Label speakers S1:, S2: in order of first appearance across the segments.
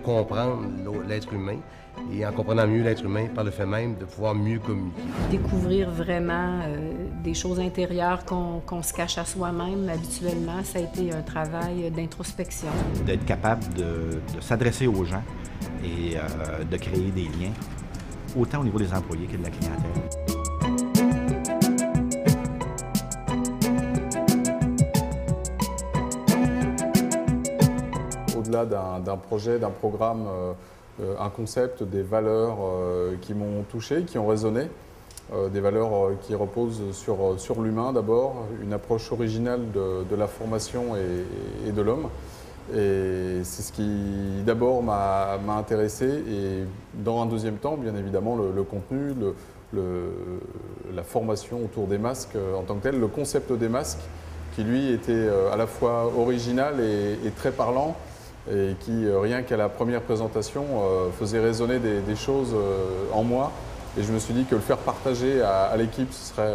S1: comprendre l'être humain et en comprenant mieux l'être humain par le fait même de pouvoir mieux communiquer.
S2: Découvrir vraiment des choses intérieures qu'on se cache à soi-même habituellement, ça a été un travail d'introspection.
S3: D'être capable de s'adresser aux gens et de créer des liens, autant au niveau des employés que de la clientèle.
S4: Au-delà d'un projet, d'un programme, un concept, des valeurs qui m'ont touché, qui ont résonné, des valeurs qui reposent sur l'humain d'abord, une approche originale de la formation et de l'homme. Et c'est ce qui d'abord m'a intéressé et dans un deuxième temps, bien évidemment, le contenu, la formation autour des masques en tant que tel, le concept des masques qui lui était à la fois original et très parlant et qui, rien qu'à la première présentation, faisait résonner des choses en moi. Et je me suis dit que le faire partager à l'équipe, ce serait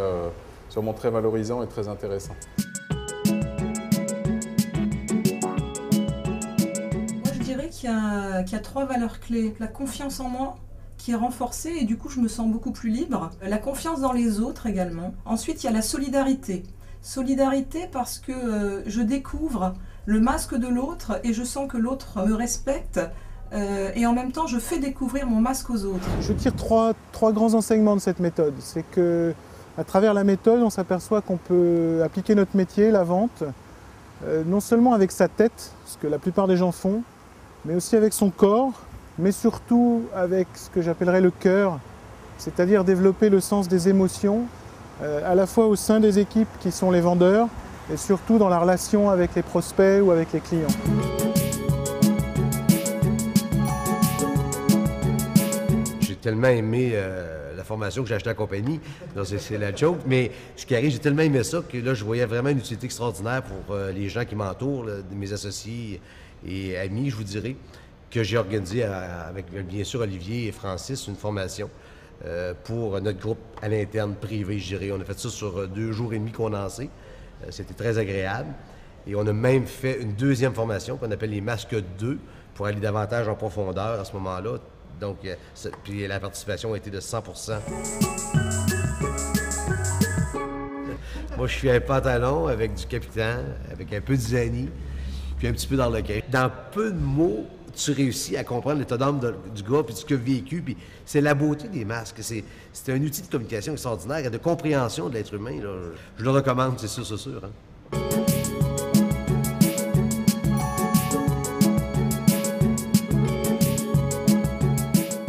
S4: sûrement très valorisant et très intéressant.
S5: Qu'il y a 3 valeurs clés. La confiance en moi, qui est renforcée et du coup je me sens beaucoup plus libre. La confiance dans les autres également. Ensuite, il y a la solidarité. Solidarité parce que je découvre le masque de l'autre et je sens que l'autre me respecte et en même temps je fais découvrir mon masque aux autres.
S6: Je tire trois grands enseignements de cette méthode. C'est que à travers la méthode, on s'aperçoit qu'on peut appliquer notre métier, la vente, non seulement avec sa tête, ce que la plupart des gens font, mais aussi avec son corps, mais surtout avec ce que j'appellerais le cœur, c'est-à-dire développer le sens des émotions, à la fois au sein des équipes qui sont les vendeurs, et surtout dans la relation avec les prospects ou avec les clients.
S1: J'ai tellement aimé la formation que j'ai achetée à la compagnie, c'est la joke, mais ce qui arrive, j'ai tellement aimé ça que là, je voyais vraiment une utilité extraordinaire pour les gens qui m'entourent, mes associés et amis, je vous dirais, que j'ai organisé avec bien sûr Olivier et Francis, une formation pour notre groupe à l'interne privé, je dirais. On a fait ça sur 2 jours et demi condensés. C'était très agréable. Et on a même fait une deuxième formation qu'on appelle les masques 2 pour aller davantage en profondeur à ce moment-là. Donc, puis la participation a été de 100%. Moi, je suis un pantalon avec du capitaine, avec un peu de zani, puis un petit peu d'arlequin. Dans peu de mots, tu réussis à comprendre l'état d'âme du gars, puis ce qu'il a vécu, puis c'est la beauté des masques. C'est un outil de communication extraordinaire et de compréhension de l'être humain. Là. Je le recommande, c'est sûr. Hein.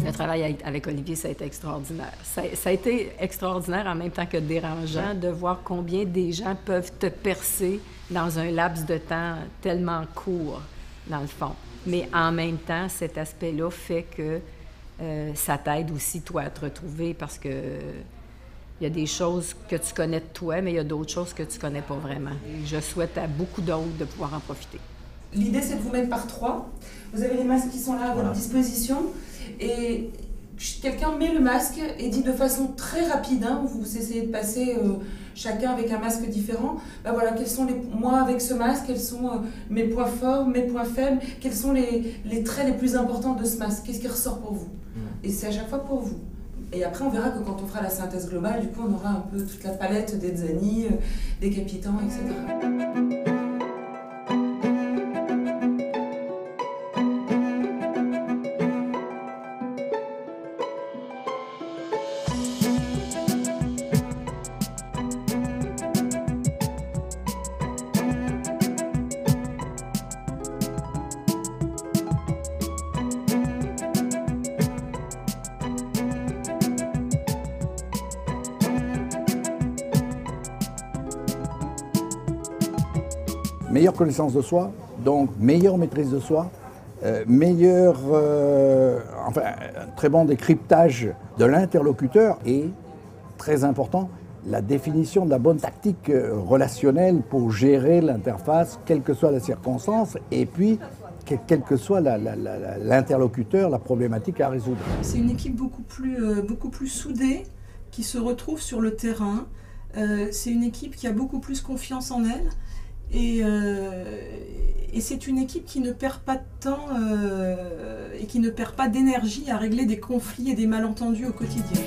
S2: Le travail avec Olivier, ça a été extraordinaire. Ça a été extraordinaire en même temps que dérangeant de voir combien des gens peuvent te percer dans un laps de temps tellement court, dans le fond. Mais en même temps, cet aspect-là fait que ça t'aide aussi, toi, à te retrouver parce que il y a des choses que tu connais de toi, mais il y a d'autres choses que tu connais pas vraiment. Et je souhaite à beaucoup d'autres de pouvoir en profiter.
S5: L'idée, c'est de vous mettre par 3. Vous avez les masques qui sont là à votre disposition et quelqu'un met le masque et dit de façon très rapide, hein, vous essayez de passer chacun avec un masque différent, ben voilà, quels sont moi avec ce masque, quels sont mes points forts, mes points faibles, quels sont les traits les plus importants de ce masque, qu'est-ce qui ressort pour vous? Et c'est à chaque fois pour vous. Et après, on verra que quand on fera la synthèse globale, du coup, on aura un peu toute la palette des zani, des capitans, etc.
S7: Meilleure connaissance de soi, donc meilleure maîtrise de soi, très bon décryptage de l'interlocuteur et, très important, la définition de la bonne tactique relationnelle pour gérer l'interface, quelle que soit la circonstance, et puis quel que soit l'interlocuteur, la problématique à résoudre.
S5: C'est une équipe beaucoup plus soudée qui se retrouve sur le terrain. C'est une équipe qui a beaucoup plus confiance en elle. Et c'est une équipe qui ne perd pas de temps
S8: qui ne perd pas d'énergie à régler des conflits et des malentendus au quotidien.